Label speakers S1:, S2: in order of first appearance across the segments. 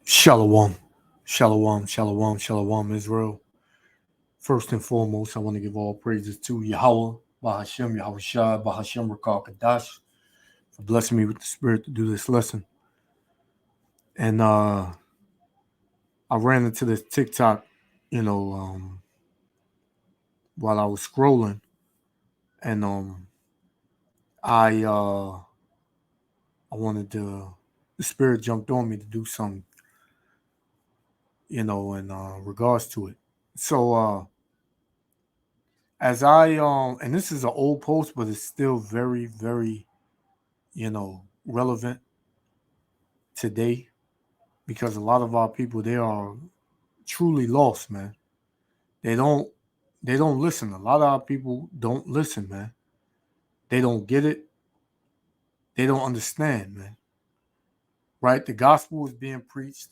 S1: Shalom. Shalom, shalom, shalom, Israel. First and foremost, I want to give all praises to Yahweh, Bahashem, Yahweh Shai, Bahashem Rakal Kadash, for blessing me with the spirit to do this lesson. And I ran into this TikTok, while I was scrolling, and I wanted the spirit jumped on me to do something, in regards to it. So as I and this is an old post, but it's still very, very, relevant today because a lot of our people, they are truly lost, man. They don't they don't listen. A lot of our people don't listen, man. They don't get it. They don't understand, man. Right? The gospel is being preached.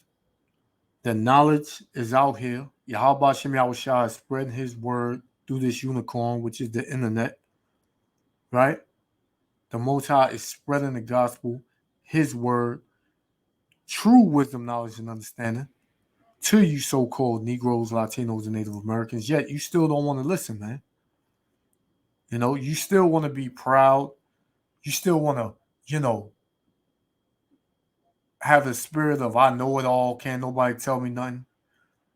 S1: The knowledge is out here. Yahweh Shem Yahushua is spreading his word through this unicorn, which is the internet. Right? The Most High is spreading the gospel, his word, true wisdom, knowledge, and understanding to you so-called Negroes, Latinos, and Native Americans, yet you still don't want to listen, man. You still want to be proud. You still want to, have a spirit of I know it all, can't nobody tell me nothing.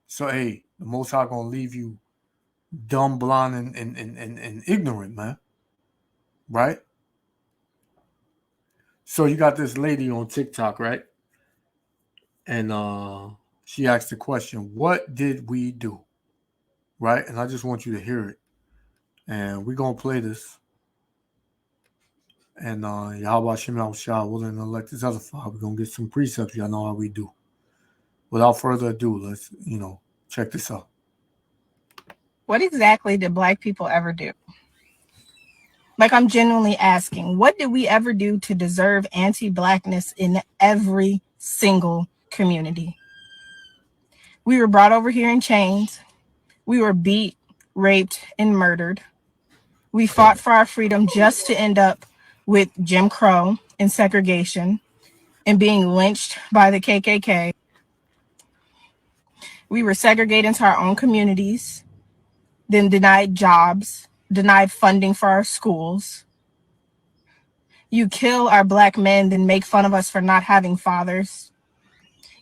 S1: So, hey, the Most High going to leave you dumb, blind, and ignorant, man. Right? So you got this lady on TikTok, right? And she asked the question, what did we do? Right? And I just want you to hear it. And we're going to play this. And Yahweh Shem Yahushua willing to elect this other file. We're going to get some precepts. Y'all know how we do. Without further ado, let's, check this out.
S2: What exactly did Black people ever do? Like, I'm genuinely asking, what did we ever do to deserve anti-Blackness in every single community? We were brought over here in chains. We were beat, raped, and murdered. We fought for our freedom just to end up with Jim Crow and segregation and being lynched by the KKK. We were segregated into our own communities, then denied jobs, denied funding for our schools. You kill our Black men, then make fun of us for not having fathers.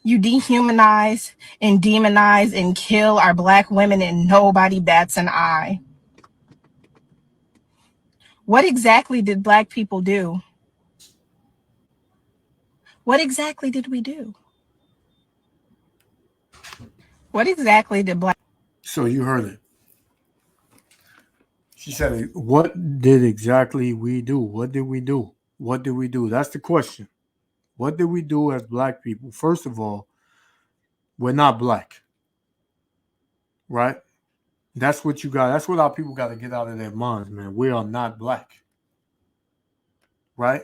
S2: You dehumanize and demonize and kill our Black women, and nobody bats an eye. What exactly did Black people do? What exactly did we do? What exactly did Black...
S1: So you heard it. She said, what did exactly we do? What did we do? What did we do? That's the question. What did we do as Black people? First of all, we're not Black. Right? That's what you got. That's what our people got to get out of their minds, man. We are not Black. Right?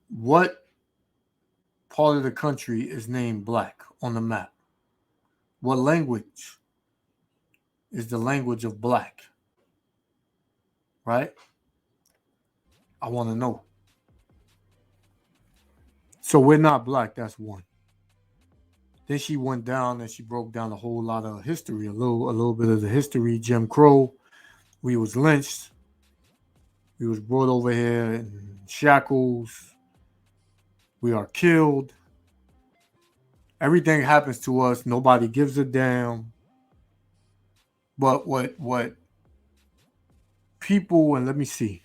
S1: What part of the country is named Black on the map? What language is the language of Black? Right? I want to know. So we're not Black. That's one. Then she went down and she broke down a whole lot of history, a little bit of the history. Jim Crow, we was lynched. We was brought over here in shackles. We are killed. Everything happens to us. Nobody gives a damn. But what people, and let me see.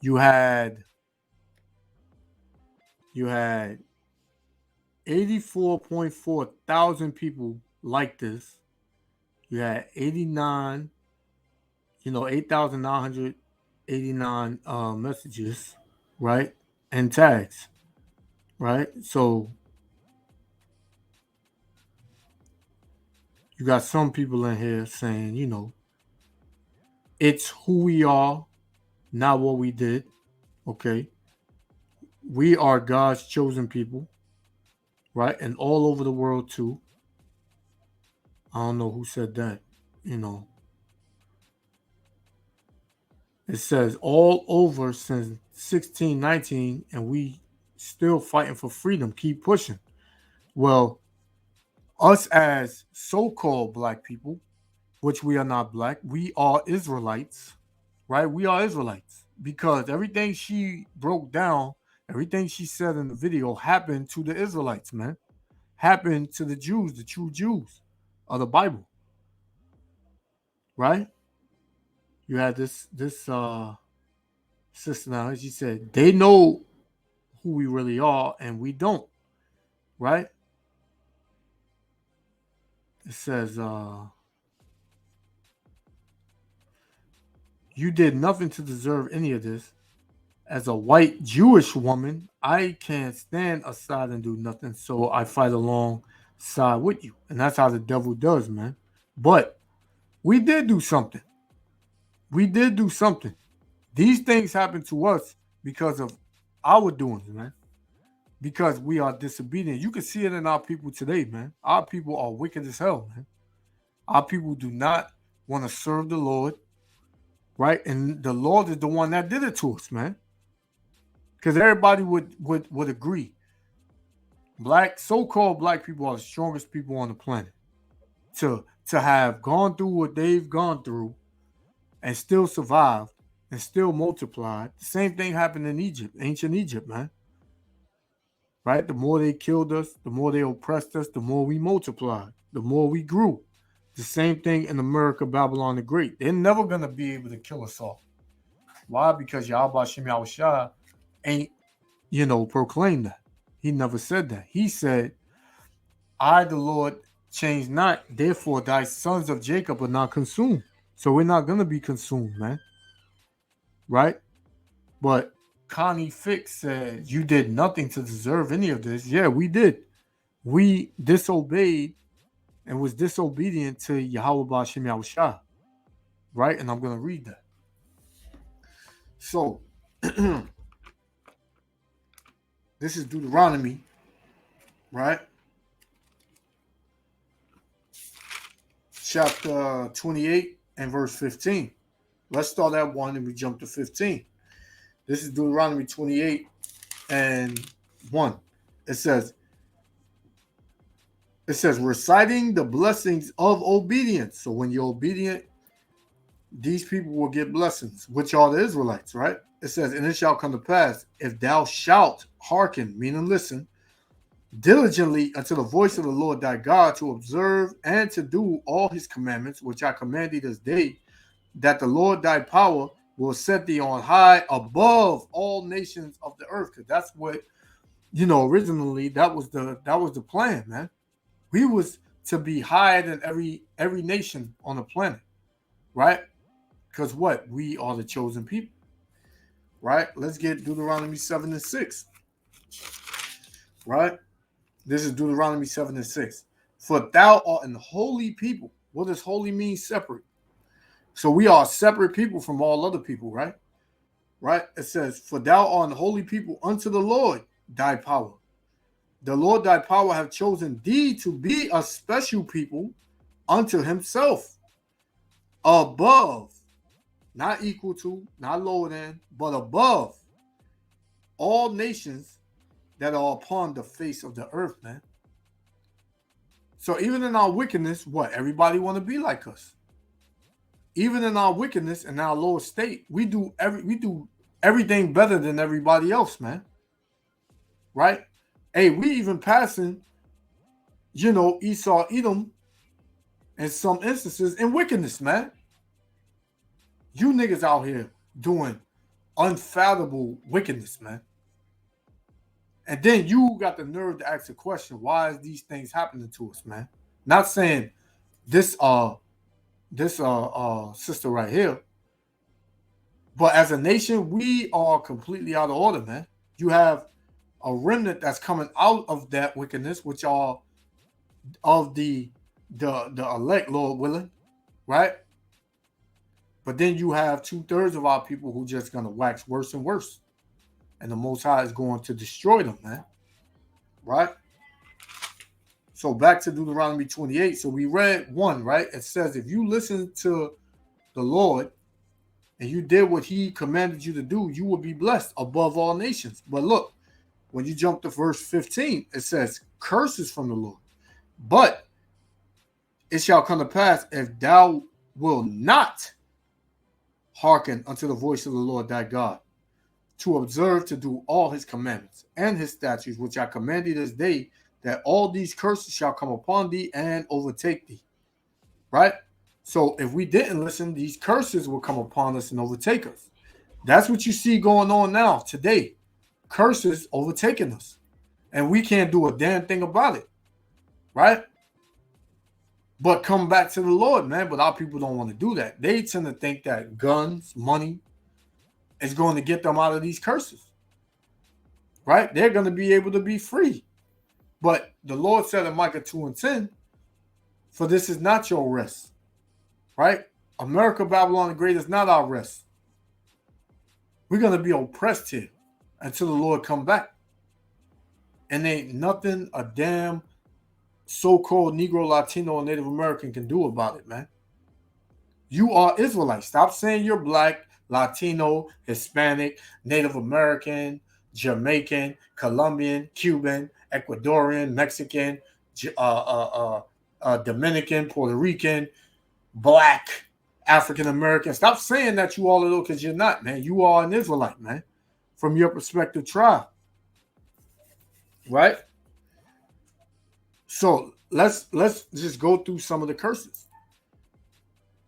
S1: You had 84.4 thousand people like this. You had 8,989 messages, right? And tags, right? So you got some people in here saying, it's who we are, not what we did. Okay. We are God's chosen people, right? And all over the world too. I don't know who said that, It says all over since 1619, and we still fighting for freedom, keep pushing. Well, us as so-called black people, which we are not black, we are Israelites, right? We are Israelites because everything she broke down, everything she said in the video happened to the Israelites, man. Happened to the Jews, the true Jews of the Bible, right? You had this sister now, she said they know who we really are and we don't, right? It says you did nothing to deserve any of this. As a white Jewish woman, I can't stand aside and do nothing, so I fight alongside with you. And that's how the devil does, man. But we did do something. We did do something. These things happen to us because of our doings, man. Because we are disobedient. You can see it in our people today, man. Our people are wicked as hell, man. Our people do not want to serve the Lord, right? And the Lord is the one that did it to us, man. Because everybody would agree. So-called black people are the strongest people on the planet. To have gone through what they've gone through and still survived and still multiplied. The same thing happened in Egypt, ancient Egypt, man. Right? The more they killed us, the more they oppressed us, the more we multiplied, the more we grew. The same thing in America, Babylon the Great. They're never going to be able to kill us all. Why? Because Yahweh Shem Yahushua ain't, proclaimed that. He never said that. He said, I, the Lord, change not. Therefore, thy sons of Jacob are not consumed. So we're not going to be consumed, man. Right? But Connie Fix said, you did nothing to deserve any of this. Yeah, we did. We disobeyed and was disobedient to Yahweh Ba'Shem Yahushua. Right? And I'm going to read that. So, this is Deuteronomy, right? Chapter 28 and verse 15. Let's start at 1 and we jump to 15. This is Deuteronomy 28 and 1. It says, reciting the blessings of obedience. So when you're obedient, these people will get blessings, which are the Israelites, right? It says, and it shall come to pass, if thou shalt hearken, meaning listen, diligently unto the voice of the Lord thy God, to observe and to do all his commandments, which I command thee this day, that the Lord thy power will set thee on high above all nations of the earth. Because that's what, originally that was the plan, man. We was to be higher than every nation on the planet, right? Because what? We are the chosen people, right? Let's get Deuteronomy 7 and 6, right? This is Deuteronomy 7 and 6. For thou art an holy people. What does holy mean? Separate. So we are separate people from all other people, right? Right? It says, for thou art an holy people unto the Lord thy power. The Lord thy power have chosen thee to be a special people unto himself, above, not equal to, not lower than, but above all nations that are upon the face of the earth, man. So even in our wickedness, what? Everybody want to be like us. Even in our wickedness and our lower state, we do everything better than everybody else, man. Right? Hey, we even passing, Esau, Edom, in some instances in wickedness, man. You niggas out here doing unfathomable wickedness, man. And then you got the nerve to ask the question, why is these things happening to us, man? Not saying this sister right here, but as a nation, we are completely out of order, man. You have a remnant that's coming out of that wickedness, which are of the elect, Lord willing, right? But then you have 2/3 of our people who just gonna wax worse and worse. And the Most High is going to destroy them, man. Right? So back to Deuteronomy 28. So we read 1, right? It says, if you listen to the Lord and you did what he commanded you to do, you will be blessed above all nations. But look, when you jump to verse 15, it says, curses from the Lord. But it shall come to pass, if thou wilt not hearken unto the voice of the Lord thy God, to observe to do all his commandments and his statutes, which I command thee this day, that all these curses shall come upon thee and overtake thee. Right? So if we didn't listen, these curses will come upon us and overtake us. That's what you see going on now today. Curses overtaking us. And we can't do a damn thing about it. Right? But come back to the Lord, man. But our people don't want to do that. They tend to think that guns, money is going to get them out of these curses. Right? They're going to be able to be free. But the Lord said in Micah 2:10, for this is not your rest. Right? America, Babylon the Great is not our rest. We're going to be oppressed here until the Lord come back. And ain't nothing a damn so-called Negro, Latino, or Native American can do about it, man. You are Israelites. Stop saying you're black, Latino, Hispanic, Native American, Jamaican, Colombian, Cuban, Ecuadorian, Mexican, Dominican, Puerto Rican, black, African American. Stop saying that you all of those, because you're not, man. You are an Israelite, man, from your respective tribe. Right? So let's just go through some of the curses.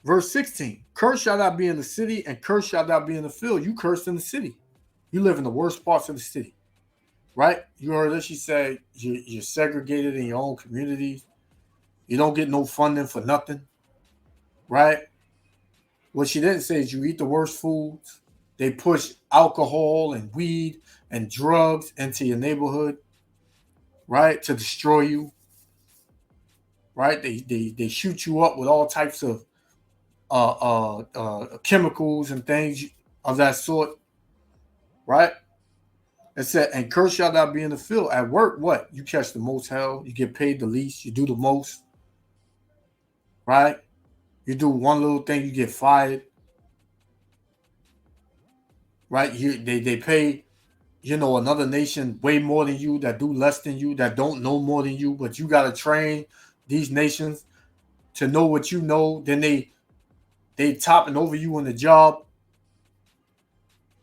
S1: Verse 16, curse shall thou be in the city, and curse shall thou be in the field. You cursed in the city. You live in the worst parts of the city. Right? You heard this. She said you're segregated in your own communities. You don't get no funding for nothing. Right? What she didn't say is you eat the worst foods. They push alcohol and weed and drugs into your neighborhood. Right? To destroy you. Right? They shoot you up with all types of chemicals and things of that sort. Right? It said, and curse shall thou be in the field. At work, what? You catch the most hell. You get paid the least. You do the most. Right? You do one little thing, you get fired. Right? They pay, another nation way more than you, that do less than you, that don't know more than you, but you got to train these nations to know what you know. Then they topping over you in the job.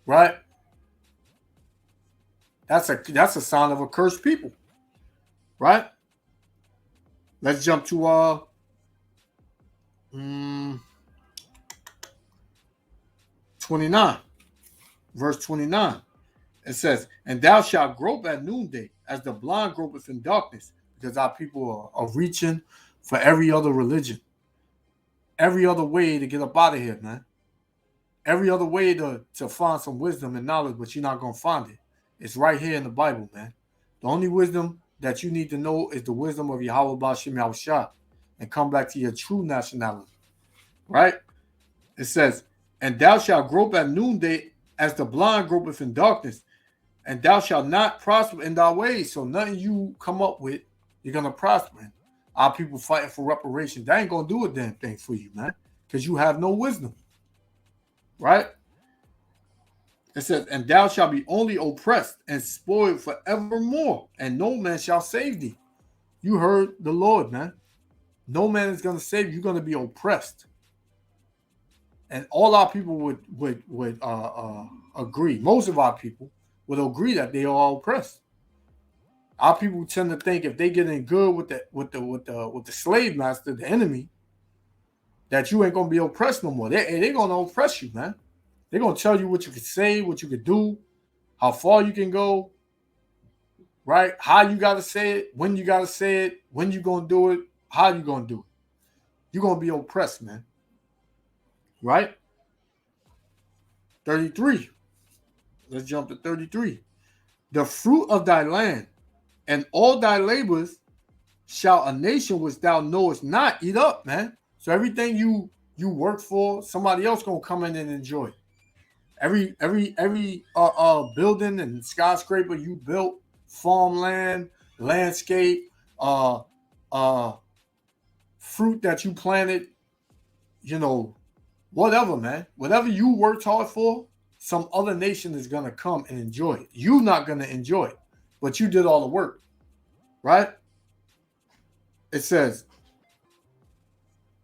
S1: Right? That's a sign of a cursed people. Right? Let's jump to 29. Verse 29. It says, and thou shalt grope at noonday, as the blind gropeth in darkness, because our people are reaching for every other religion, every other way to get up out of here, man. Every other way to find some wisdom and knowledge, but you're not going to find it. It's right here in the Bible, man. The only wisdom that you need to know is the wisdom of Yahweh Ba'Shem Yahushua, and come back to your true nationality. Right? It says, and thou shalt grope at noonday, as the blind gropeth in darkness, and thou shalt not prosper in thy ways. So nothing you come up with, you're going to prosper in. Our people fighting for reparations. That ain't going to do a damn thing for you, man, because you have no wisdom. Right? It says, and thou shalt be only oppressed and spoiled forevermore, and no man shall save thee. You heard the Lord, man. No man is going to save you. You're going to be oppressed. And all our people would agree. Most of our people would agree that they are all oppressed. Our people tend to think if they get in good with the slave master, the enemy, that you ain't gonna be oppressed no more. They're gonna oppress you, man. They're gonna tell you what you can say, what you can do, how far you can go, right? How you gotta say it, when you gotta say it, when you gonna do it, how you gonna do it. You're gonna be oppressed, man. Right? 33. Let's jump to 33. The fruit of thy land and all thy labors shall a nation which thou knowest not eat up, man. So everything you work for, somebody else gonna come in and enjoy. Every building and skyscraper you built, farmland, landscape, fruit that you planted, whatever, man. Whatever you worked hard for, some other nation is gonna come and enjoy it. You're not gonna enjoy it, but you did all the work, right? It says,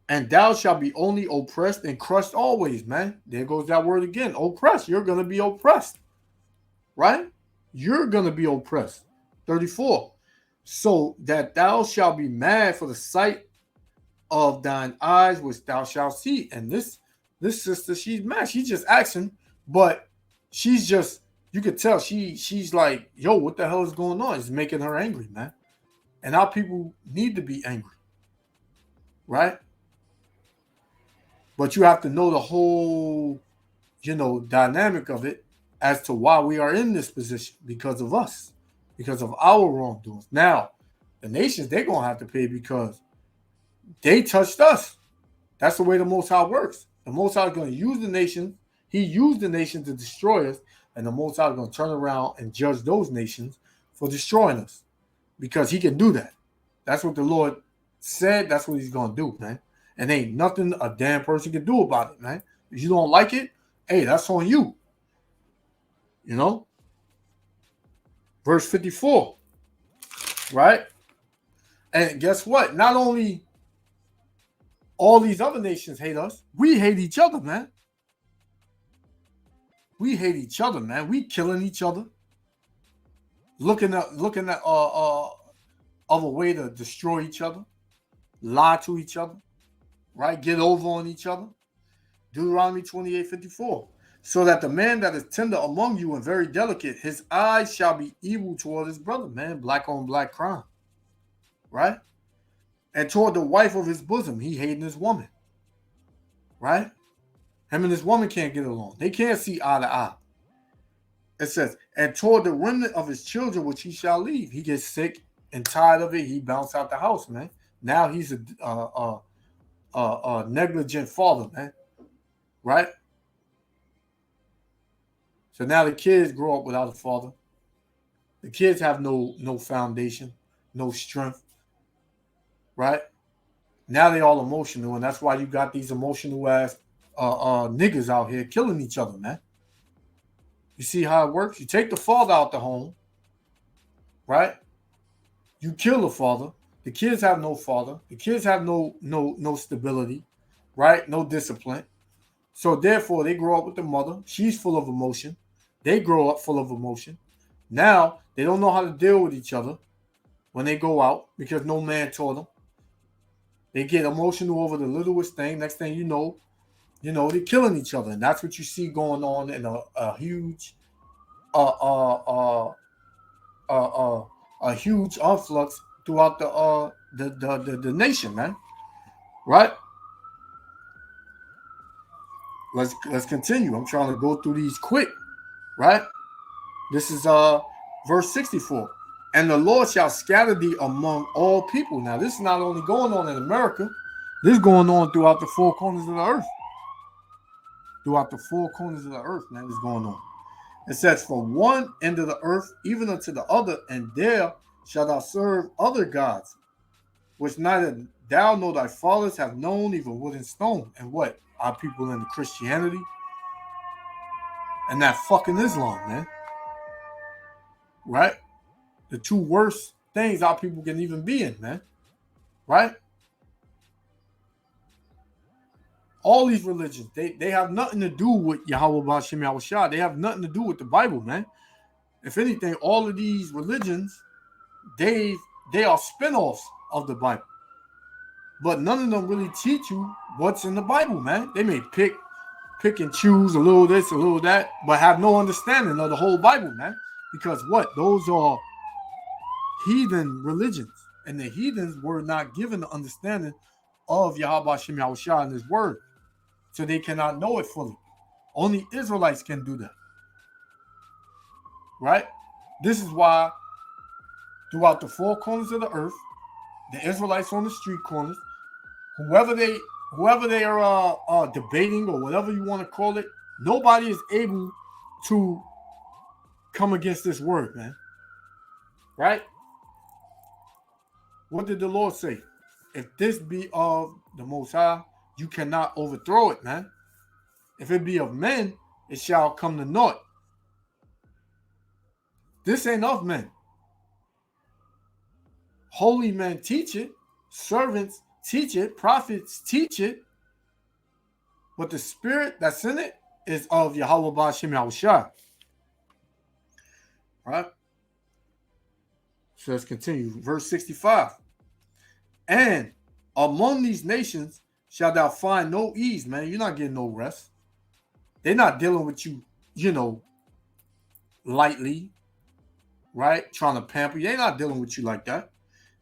S1: and thou shalt be only oppressed and crushed always, man. There goes that word again. Oppressed. You're going to be oppressed, right? You're going to be oppressed. 34. So that thou shalt be mad for the sight of thine eyes, which thou shalt see. And this sister, she's mad. She's just asking, but she's just, you could tell she's like, yo, what the hell is going on? It's making her angry, man. And our people need to be angry, right? But you have to know the whole, dynamic of it as to why we are in this position, because of us, because of our wrongdoings. Now, the nations, they're going to have to pay because they touched us. That's the way the Most High works. The Most High is going to use the nation. He used the nation to destroy us, and the Most High is going to turn around and judge those nations for destroying us, because he can do that. That's what the Lord said. That's what he's going to do, man. And ain't nothing a damn person can do about it, man. If you don't like it, hey, that's on you. Verse 54, right? And guess what? Not only all these other nations hate us, we hate each other, man. We hate each other, man. We killing each other. Looking at of a way to destroy each other, lie to each other, right? Get over on each other. Deuteronomy 28:54. So that the man that is tender among you and very delicate, his eyes shall be evil toward his brother, man. Black on black crime, right? And toward the wife of his bosom, he hating his woman, right? Him and his woman can't get along. They can't see eye to eye. It says, and toward the remnant of his children, which he shall leave. He gets sick and tired of it. He bounced out the house, man. Now he's a negligent father, man, right? So now the kids grow up without a father. The kids have no foundation, no strength, right? Now they all emotional, and that's why you got these emotional ass niggas out here killing each other, man. You see how it works? You take the father out the home, right? You kill the father. The kids have no father. The kids have no stability, right? No discipline. So therefore, they grow up with the mother. She's full of emotion. They grow up full of emotion. Now they don't know how to deal with each other when they go out because no man taught them. They get emotional over the littlest thing. Next thing you know, they're killing each other, and that's what you see going on in a huge, a huge influx throughout the nation, man. Right? Let's continue. I'm trying to go through these quick. Right? This is verse 64. And the Lord shall scatter thee among all people. Now, this is not only going on in America. This is going on throughout the four corners of the earth. Throughout the four corners of the earth, man, this is going on. It says, from one end of the earth, even unto the other, and there shalt thou serve other gods, which neither thou nor thy fathers have known, even wood and stone. And what? Our people in the Christianity and that fucking Islam, man. Right? The two worst things our people can even be in, man. Right? All these religions, they have nothing to do with Yahweh B'Shem Yahushua. They have nothing to do with the Bible, man. If anything, all of these religions, they are spin-offs of the Bible. But none of them really teach you what's in the Bible, man. They may pick and choose a little this, a little that, but have no understanding of the whole Bible, man. Because what? Those are heathen religions. And the heathens were not given the understanding of Yahweh B'Shem Yahushua and his word. So they cannot know it fully. Only Israelites can do that. Right? This is why throughout the four corners of the earth, the Israelites on the street corners, whoever they are debating or whatever you want to call it, nobody is able to come against this word, man. Right? What did the Lord say? If this be of the Most High, you cannot overthrow it, man. If it be of men, it shall come to naught. This ain't of men. Holy men teach it. Servants teach it. Prophets teach it. But the spirit that's in it is of Yahweh Ba'Shem Yahushua. Right? So let's continue. Verse 65. And among these nations shalt thou find no ease, man. You're not getting no rest. They're not dealing with you, lightly, right? Trying to pamper you. They're not dealing with you like that.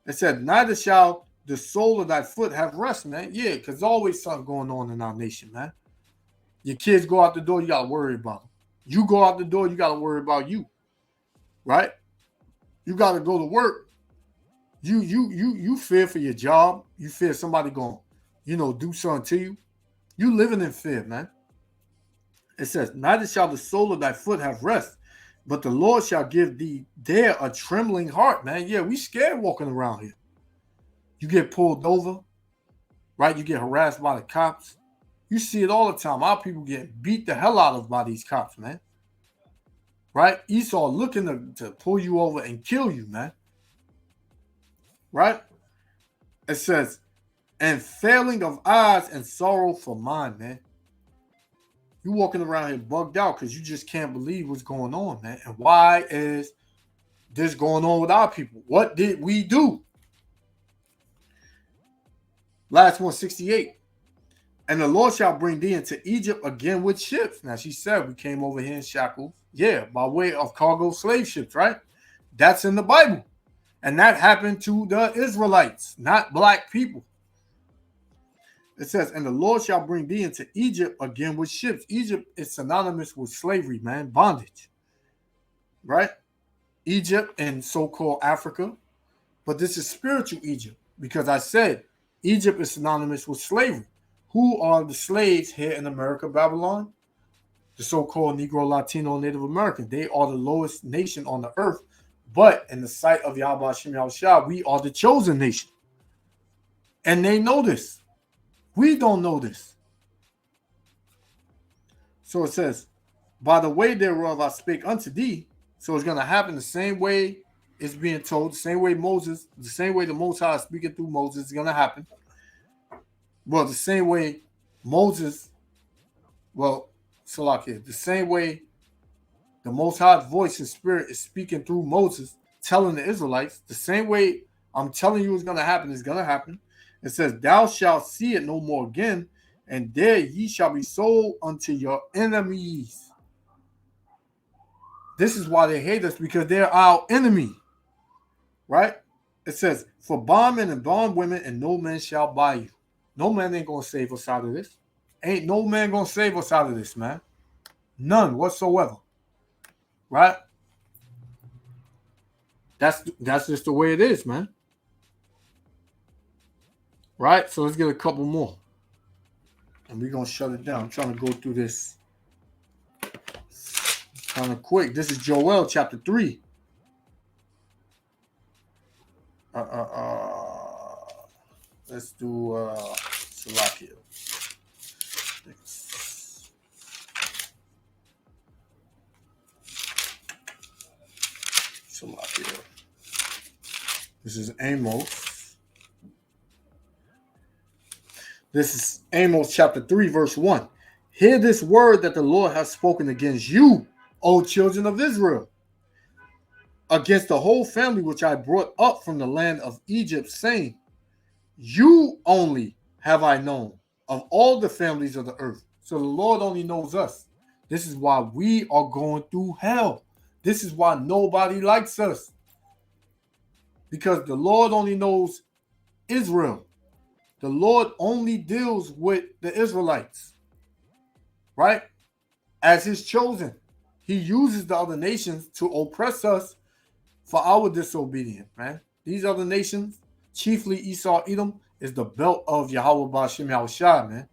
S1: It said, neither shall the sole of thy foot have rest, man. Yeah, because there's always something going on in our nation, man. Your kids go out the door, you got to worry about them. You go out the door, you got to worry about you, right? You got to go to work. You fear for your job. You fear somebody going, do something to you. You living in fear, man. It says, neither shall the sole of thy foot have rest, but the Lord shall give thee there a trembling heart, man. Yeah, we scared walking around here. You get pulled over, right? You get harassed by the cops. You see it all the time. Our people get beat the hell out of by these cops, man. Right? Esau looking to pull you over and kill you, man. Right? It says, and failing of eyes and sorrow for mind, man. You walking around here bugged out because you just can't believe what's going on, man. And why is this going on with our people? What did we do? Last one, 68. And the Lord shall bring thee into Egypt again with ships. Now, she said we came over here in shackles. Yeah, by way of cargo slave ships, right? That's in the Bible. And that happened to the Israelites, not black people. It says, and the Lord shall bring thee into Egypt again with ships. Egypt is synonymous with slavery, man, bondage, right? Egypt and so-called Africa. But this is spiritual Egypt because I said Egypt is synonymous with slavery. Who are the slaves here in America, Babylon? The so-called Negro, Latino, Native American. They are the lowest nation on the earth. But in the sight of Yahweh Shem Yahushua, we are the chosen nation. And they know this. We don't know this. So it says, by the way thereof I spake unto thee. So it's going to happen the same way it's being told, the same way Moses, the same way the Most High is speaking through Moses is going to happen. Well, the same way Moses, Salakia, the same way the Most High's voice and spirit is speaking through Moses, telling the Israelites, the same way I'm telling you it's going to happen is going to happen. It says, thou shalt see it no more again, and there ye shall be sold unto your enemies. This is why they hate us, because they're our enemy. Right? It says, for bondmen and bondwomen, and no man shall buy you. No man ain't going to save us out of this. Ain't no man going to save us out of this, man. None whatsoever. Right? That's just the way it is, man. Right? So let's get a couple more. And we're going to shut it down. I'm trying to go through this kind of quick. This is Joel chapter 3. Let's do Salakia. Salakia. This is Amos. This is Amos chapter 3, verse 1. Hear this word that the Lord has spoken against you, O children of Israel, against the whole family which I brought up from the land of Egypt, saying, you only have I known of all the families of the earth. So the Lord only knows us. This is why we are going through hell. This is why nobody likes us. Because the Lord only knows Israel. The Lord only deals with the Israelites. Right? As his chosen. He uses the other nations to oppress us for our disobedience, man. These other nations, chiefly Esau, Edom, is the belt of Yahweh Ba'Shem Yahushua, man.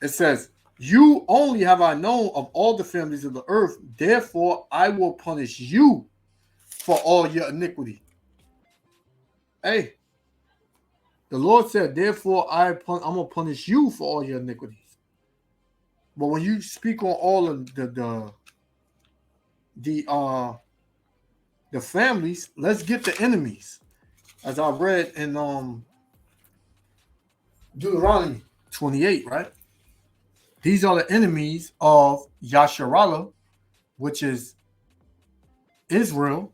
S1: It says, you only have I known of all the families of the earth, therefore I will punish you for all your iniquity. Hey, the Lord said, therefore I'm going to punish you for all your iniquities. But when you speak on all of the families, let's get the enemies. as I read in Deuteronomy 28, right? These are the enemies of Yasharallah, which is Israel,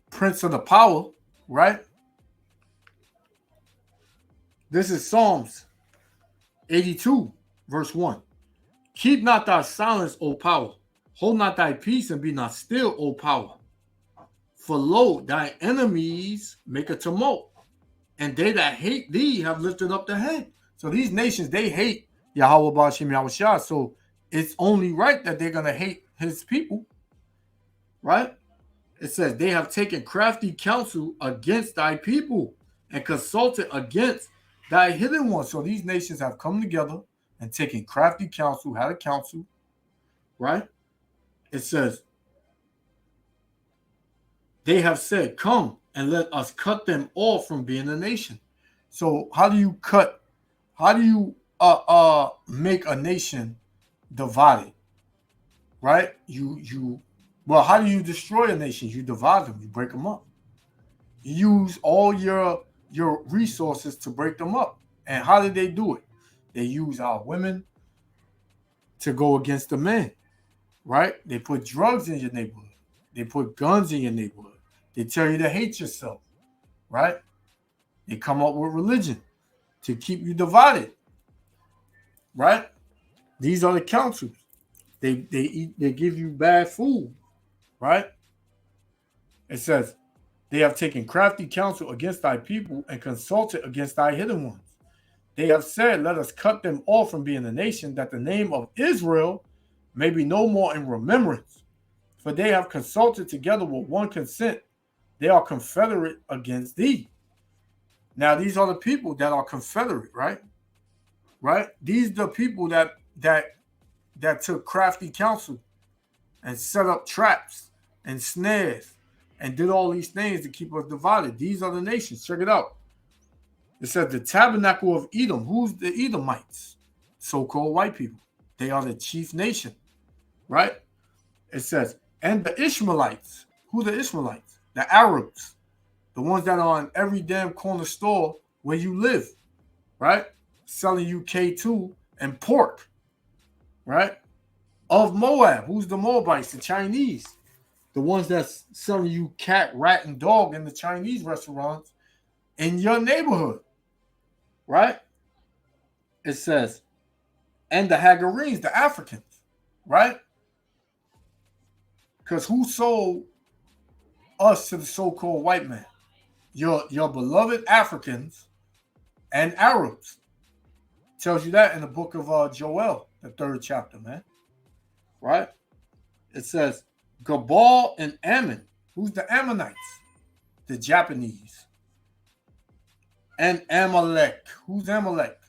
S1: prince of the power, right? This is Psalms 82, verse 1. Keep not thy silence, O power. Hold not thy peace and be not still, O power. For lo, thy enemies make a tumult, and they that hate thee have lifted up their head. So these nations, they hate Yahweh Ba'ashem Yahushua. So it's only right that they're going to hate his people, right? It says, they have taken crafty counsel against thy people and consulted against thy hidden ones. So these nations have come together and taken crafty counsel, had a council, right? It says, they have said, come and let us cut them off from being a nation. So how do you make a nation divided, right? Well, how do you destroy a nation? You divide them, you break them up. You use all your resources to break them up. And how did they do it? They use our women to go against the men, right? They put drugs in your neighborhood. They put guns in your neighborhood. They tell you to hate yourself, right? They come up with religion to keep you divided, right? These are the counsels. They give you bad food, right? It says, they have taken crafty counsel against thy people and consulted against thy hidden ones. They have said, let us cut them off from being a nation, that the name of Israel may be no more in remembrance. For they have consulted together with one consent. They are confederate against thee. Now, these are the people that are confederate, right? Right? These are the people that took crafty counsel and set up traps and snares and did all these things to keep us divided. These are the nations. Check it out. It says the tabernacle of Edom. Who's the Edomites? So-called white people. They are the chief nation, right? It says, and the Ishmaelites. Who are the Ishmaelites? The Arabs. The ones that are in every damn corner store where you live, right? Selling you K2 and pork, right? Of Moab. Who's the Moabites? The Chinese. The ones that's selling you cat, rat, and dog in the Chinese restaurants in your neighborhood, right? It says, and the Hagarenes, the Africans, right? Because who sold us to the so-called white man? Your beloved Africans and Arabs. Tells you that in the book of Joel, the 3rd chapter, man. Right? It says, Gabal and Ammon. Who's the Ammonites? The Japanese. And Amalek. Who's Amalek?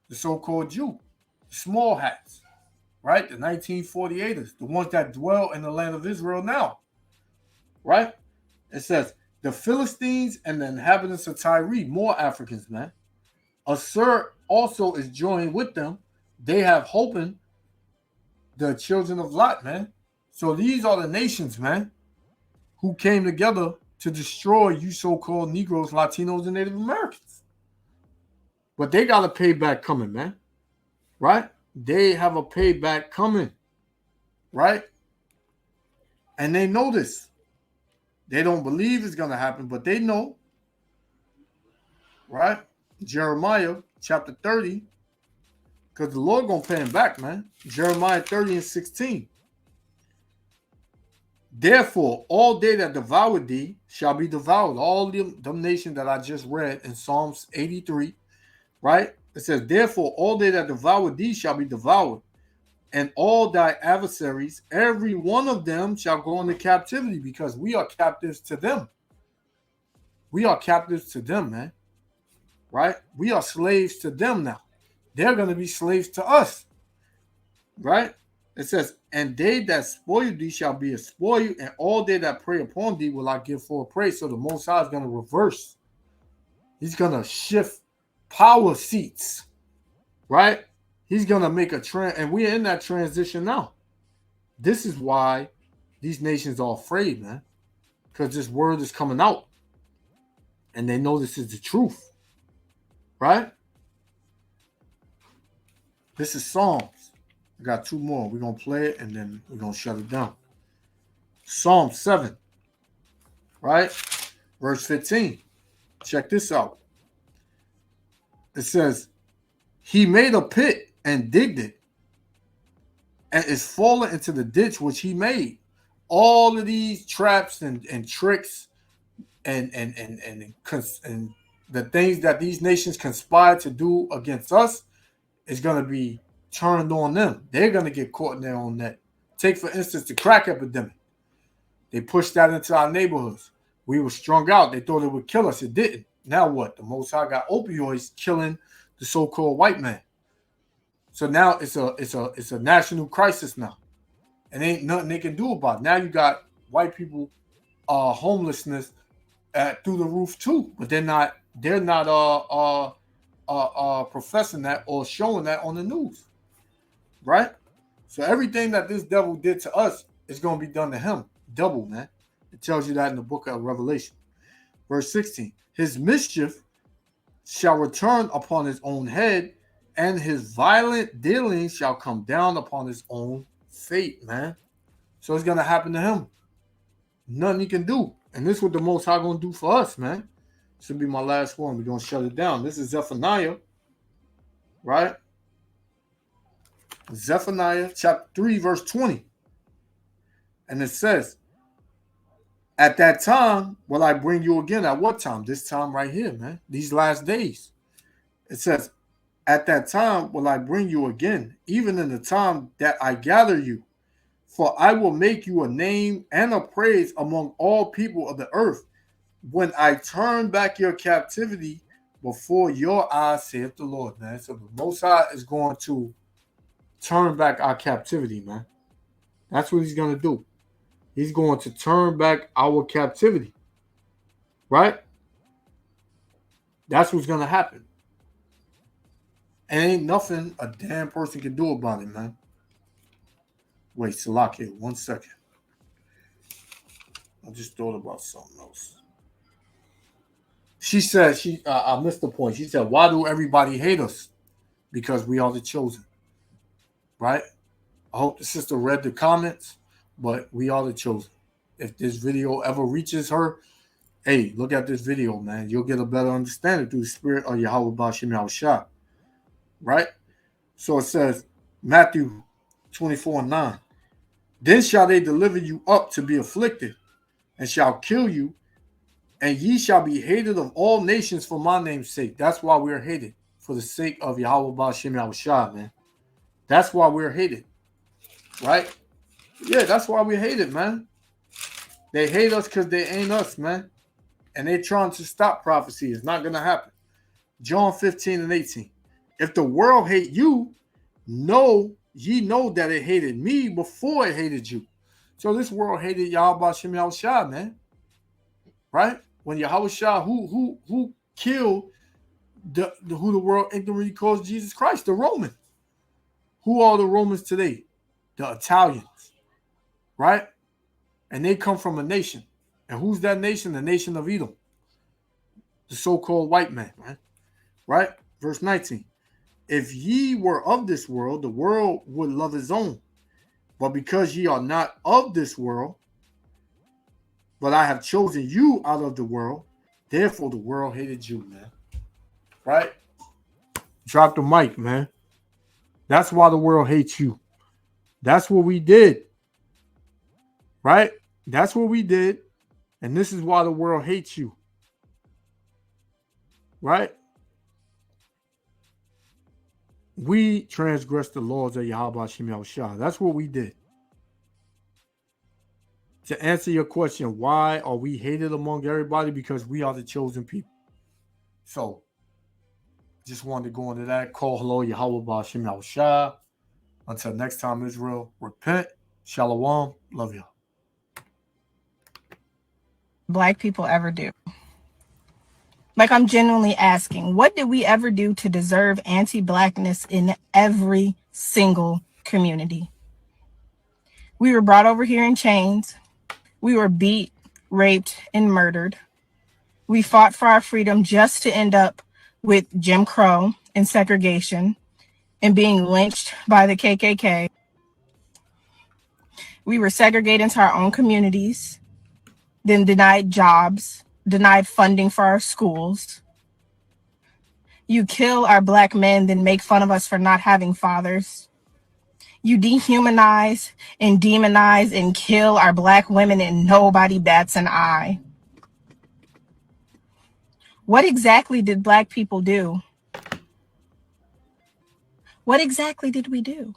S1: The so-called Jew. The small hats. Right? The 1948ers. The ones that dwell in the land of Israel now. Right? It says, the Philistines and the inhabitants of Tyre. More Africans, man. Assur also is joined with them. They have Hopen, the children of Lot, man. So these are the nations, man, who came together to destroy you so-called Negroes, Latinos, and Native Americans. But they got a payback coming, man. Right? They have a payback coming. Right? And they know this. They don't believe it's going to happen, but they know. Right? Jeremiah chapter 30. Because the Lord going to pay him back, man. Jeremiah 30 and 16. Therefore, all they that devour thee shall be devoured. All them nations that I just read in Psalms 83, right? It says, therefore, all they that devour thee shall be devoured. And all thy adversaries, every one of them shall go into captivity, because we are captives to them. We are captives to them, man. Right? We are slaves to them now. They're going to be slaves to us. Right? It says, and they that spoil thee shall be a spoil, and all they that prey upon thee will I give for a prey. So the Most High is going to reverse. He's going to shift power seats. Right? He's going to make a trend, and we're in that transition now. This is why these nations are afraid, man, because this word is coming out. and they know this is the truth, right? This is Psalms. I got 2 more. We're going to play it, and then we're going to shut it down. Psalm 7, right? Verse 15. Check this out. It says, he made a pit and digged it, and is fallen into the ditch which he made. All of these traps and tricks and the things that these nations conspire to do against us is going to be turned on them. They're going to get caught in their own net. Take, for instance, the crack epidemic. They pushed that into our neighborhoods. We were strung out. They thought it would kill us. It didn't. Now what? The Most High got opioids killing the so-called white man. So now it's a national crisis now, and ain't nothing they can do about it. Now you got white people, homelessness through the roof too, but they're not professing that or showing that on the news, right? So everything that this devil did to us is going to be done to him double, man. It tells you that in the book of Revelation. Verse 16, his mischief shall return upon his own head, and his violent dealings shall come down upon his own fate, man. So it's going to happen to him. Nothing he can do. And this is what the Most High going to do for us, man. This will be my last one. We're going to shut it down. This is Zephaniah, right? Zephaniah chapter 3, verse 20. And it says, at that time will I bring you again. At what time? This time right here, man. These last days. It says, at that time will I bring you again, even in the time that I gather you. For I will make you a name and a praise among all people of the earth, when I turn back your captivity before your eyes, saith the Lord, man. So the Most High is going to turn back our captivity, man. That's what he's going to do. He's going to turn back our captivity, right? That's what's going to happen. And ain't nothing a damn person can do about it, man. Wait, Salaki, 1 second. I just thought about something else. She said, I missed the point. She said, why do everybody hate us? Because we are the chosen, right? I hope the sister read the comments, but we are the chosen. If this video ever reaches her, hey, look at this video, man. You'll get a better understanding through the spirit of Yahweh Bashim Yahushua. Right? So it says, Matthew 24:9. Then shall they deliver you up to be afflicted, and shall kill you, and ye shall be hated of all nations for my name's sake. That's why we're hated, for the sake of Yahweh Bashim Yahushua, man. That's why we're hated. Right? Yeah, that's why we hate it, man. They hate us because they ain't us, man. And they're trying to stop prophecy. It's not going to happen. John 15:18. If the world hate you, ye know that it hated me before it hated you. So this world hated Yahweh Bashim Yahushua, man. Right? When Yahushua, who killed who the world ignorantly calls Jesus Christ, the Roman. Who are the Romans today? The Italians. Right? And they come from a nation. And who's that nation? The nation of Edom. The so-called white man, right? Right? Verse 19. If ye were of this world, the world would love his own. But because ye are not of this world, but I have chosen you out of the world, therefore the world hated you, man. Right? Drop the mic, man. That's why the world hates you. That's what we did. Right? That's what we did. And this is why the world hates you. Right? We transgressed the laws of Yahweh Shem Yahushua. That's what we did. To answer your question, why are we hated among everybody? Because we are the chosen people. So, just wanted to go into that. Call hello Yahweh Shem Yahushua. Until next time, Israel, repent. Shalom. Love y'all.
S2: Black people ever do? Like, I'm genuinely asking, what did we ever do to deserve anti-Blackness in every single community? We were brought over here in chains. We were beat, raped, and murdered. We fought for our freedom just to end up with Jim Crow and segregation and being lynched by the KKK. We were segregated into our own communities, then denied jobs, denied funding for our schools. You kill our Black men, then make fun of us for not having fathers. You dehumanize and demonize and kill our Black women, and nobody bats an eye. What exactly did Black people do? What exactly did we do?